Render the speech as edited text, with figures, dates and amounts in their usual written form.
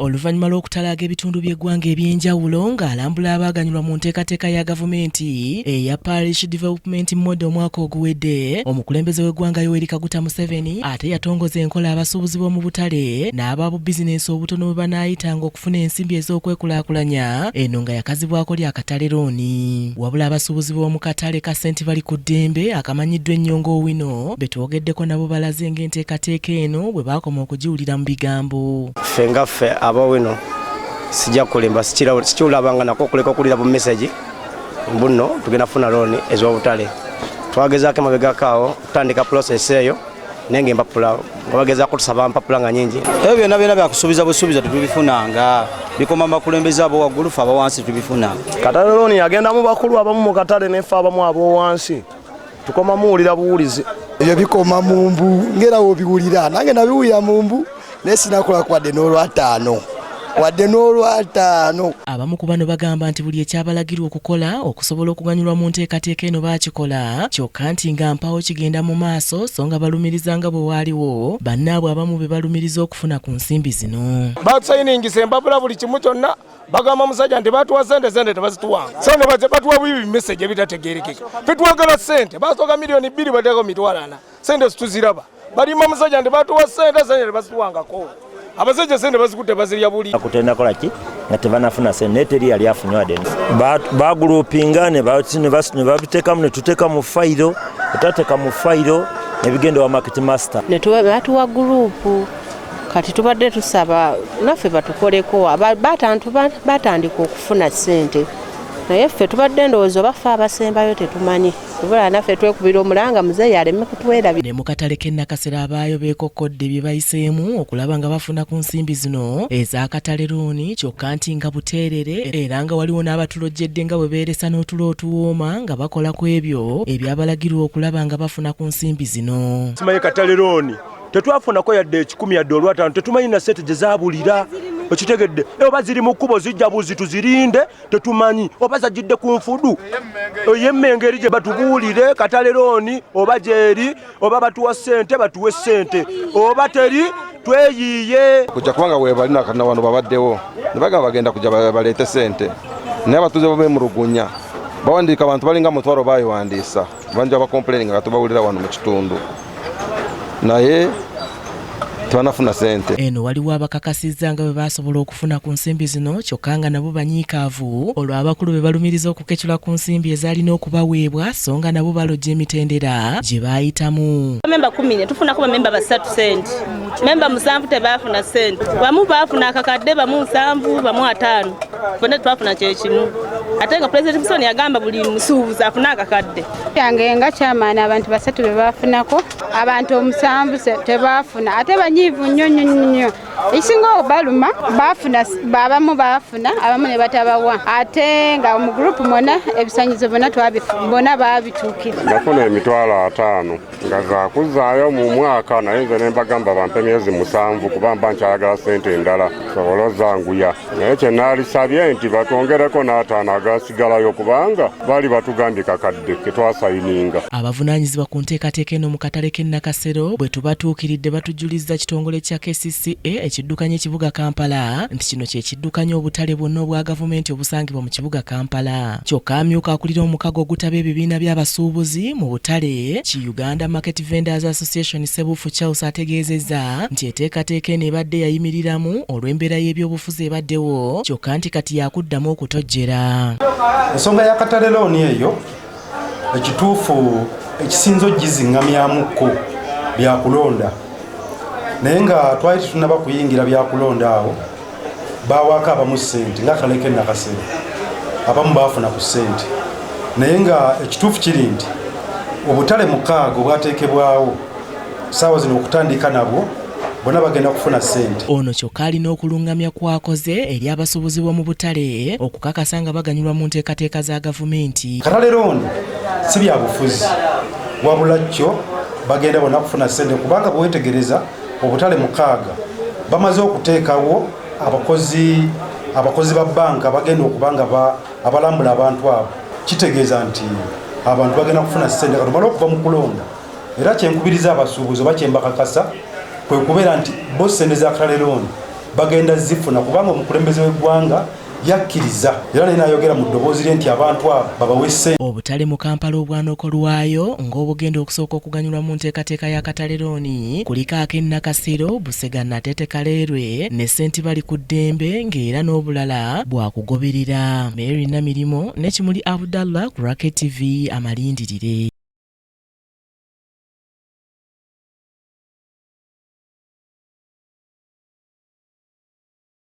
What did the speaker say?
Oluvannyuma lw'okutalaga ebitundu by'eggwanga ebyenjawulo ng'alambula abaaganyulwa mu nteekateeka ya gavumenti eya Parish Development Model omwaka oguwedde, omukulembeze w'eggwanga Yoweri Kaguta Museveni ate yatongoza enkola abasuubuzi b'omu butale n'aba bizinensi obutono bwe banaayitanga okufuna ensimbi ez'okwekulaakulanya, eno nga yakazibwako ly'akatale looni. Wabula abasuubuzi b'omu katale ka St. Bali ku Ddembe akamanyiddwa ennyo ng'Owino be twogeddeko nabo balaze ng'enteekateeka eno bwe baakoma okugiwulira mu bigambo. Ffe abawino sijja kulimba sikiwulabanga nako okuleka okulira bu message mbuno tugenda funa looni ez'obutale. Twagezaako emabegakaawo kutandika process eyo naye ng'empapula nga bagezaako tusaba mpapula nga nyingi. Ebyo byonna byakusuubiza busuubiza tetubifunanga, bikoma mu bakulembeze abo waggulu ffe abawansi tubifuna. Katale looni yagenda mu bakulu abamu mu katale neffe abamu ab'owansi tukoma muwulira buwulizi. Ebyo bikoma mu mbu ngera wobiwulira nange nabiwulira mu mbu naye sinakola kwadde n'olwataano. Abamu ku bano bagamba nti buli ekyabalagirwa okukola okusobola okuganyulwa mu nteekateeka eno baakikola, kyokka nti nga mpawo kigenda mu maaso so nga balumiriza nga bwe waaliwo bannaabwe abamu be balumiriza okufuna ku nsimbi zino. Basayiningisa empapula buli kimu kyonna bagamba musajja nti batuwa sente tebazituwanga. Sente batuwa bibi message ebitategeerekeka. Ffe twagala sente basooka miliyoni 2 bateekako mitwalo 4. Sente situziraba. Balimba musajja nti batuwa sente tebazituwangako. Abasajja sente bazikutte bazirya buli. Akutenda kola ki nga tebanafuna sente teri yali afunywa deni. Bagulupinga ne babiteekamu ne tuteeka mu fayiro, tutateeka mu fayiro ne bigenda wa market master. Ne batuwa gurupu kati tubadde tusaba naffe batukoleko batandika okufuna sente. Naye ffe tubadde ndowooza bafa abasembayo tetumanyi. Kubala naffe twekubira omulanga muzeeyi aleme kutwerabira. Ne mu katale k'e Nakasero abaayo beekokkodde bye bayiseemu okulaba nga bafuna ku nsimbi zino ez'akatale looni, kyokka nti nga buteerere era nga waliwo n'abatulojjedde nga bwe beeresa n'otulo otuwooma nga bakola ku ebyo ebyabalagirwa okulaba nga bafuna ku nsimbi zino. Simanyi katale looni tetwafunako yadde 10 yadde olwataano tetumanyi na sente gye zaabulira. Okitegedde oba ziri mu kkubo zijja buzi tuzirinde tetumanyi oba zajjidde ku nfudu ey'emmengeri gye batubuulire katale looni oba gyeri oba batuwa sente batuwe sente oba teri tweyiiye kujja kubanga weebalina kana wano babaddewo ne bagamba bagenda kujja baleete sente naye abatuuze b'emulugunya bawandiika abantu balinga mutwalo baayiwandiisa banja bakomplaining nga tubawulira wano mu kitundu naye tebanafuna sente. Eno waliwo abakakasizza nga bwe basobola okufuna ku nsimbi zino, kyokka nga nabo banyiikaavu olwo abakulu be balumiriza okukecula ku nsimbi ezaalina okubaweebwa so nga nabo balojja emitendera gye baayitamu. Memba 10 tufunako bamemba ba 3 sente, memba 7 tebaafuna sente, bamu baafuna akakadde bamu 7 bamu 5 bonna twafuna kyekimu. Ate nga President Musoni yagamba buli musuubuzi afuna akakadde. Yange nga kyamaana abantu 3 be baafunako, abantu 7 tebaafuna ate nyivu nnyo ekisinga obaluma baafuna abamu baafuna abamu ne batabawa ate nga mu gurupu mwonna ebisanyizo bonna baabituukira. Nafuna emitwalo 5 nga zaakuzaayo mu mwaka naye nze ne mbagamba bampe myezi 7 kuba mba nkyayagala sente endala sobola ozanguya naye kye naalisabye nti batwongereko n'ataano agasigalayo kubanga baali batugambye kakadde ke twasayininga. Abavunaanyizibwa ku nteekateeka eno mu katale k'e Nakasero bwe tubatuukiridde batujulizza kitongole kya KCCA ekiddukanya ekibuga Kampala nti kino kye kiddukanya obutale bwonna obwa gavumenti obusangibwa mu kibuga Kampala. Kyokka amyuka akulira omukago ogutaba ebibiina by'abasuubuzi mu butale ki Uganda Market Vendors Association Sebufu Charles ategeezezza nti enteekateeka eno ebadde yayimiriramu olw'embeera y'ebyobufuzi ebaddewo, kyokka nti kati yakuddamu okutojjera. Ensonga ya katale looni eyo ekituufu ekisinza ogizingamyamuko byakulonda naye nga twali tunaba kuyingira byakulonda awo bawaako abamu sente nga katale k'e Nakasero abamu baafuna ku sente naye nga ekituufu kiri nti obutale 6 obwateekebwawo saawa zino okutandika nabwo bonna bagenda kufuna sente. Ono kyokka alina okulungamya kwakoze eri abasuubuzi b'omu butale okukakasa nga baganyulwa mu nteekateeka za gavumenti. Katale looni si bya bufuzi wabula kyo bagenda bonna kufuna sente kubanga bwewetegereza obutale 6 bamaze okuteekawo abakozi ba banka bagenda okubanga abalambula abantu abo. Kitegeeza nti abantu bagenda kufuna sente katumala okuva mu kulonda era kyenkubiriza abasuubuzi oba kyembakakasa kwe kubeera nti bo sente za katale looni bagenda zifuna kubanga omukulembeze w'eggwanga yakkiriza era naye nayogera mu ddoboozi lye nti abantu abo babawe ssente. Obutale mu Kampala obwanoko lwayo ng'obugenda okusooka okuganyulwa mu nteekateeka y'akatale looni kuliko ak'Ennakasero, Busega, Natete, Kaleerwe ne Ssenti bali ku ddembe ng'era n'obulala bwakugoberera. Mary Namirimo ne Kimuli Abdallah ku Racket TV Amalindirire.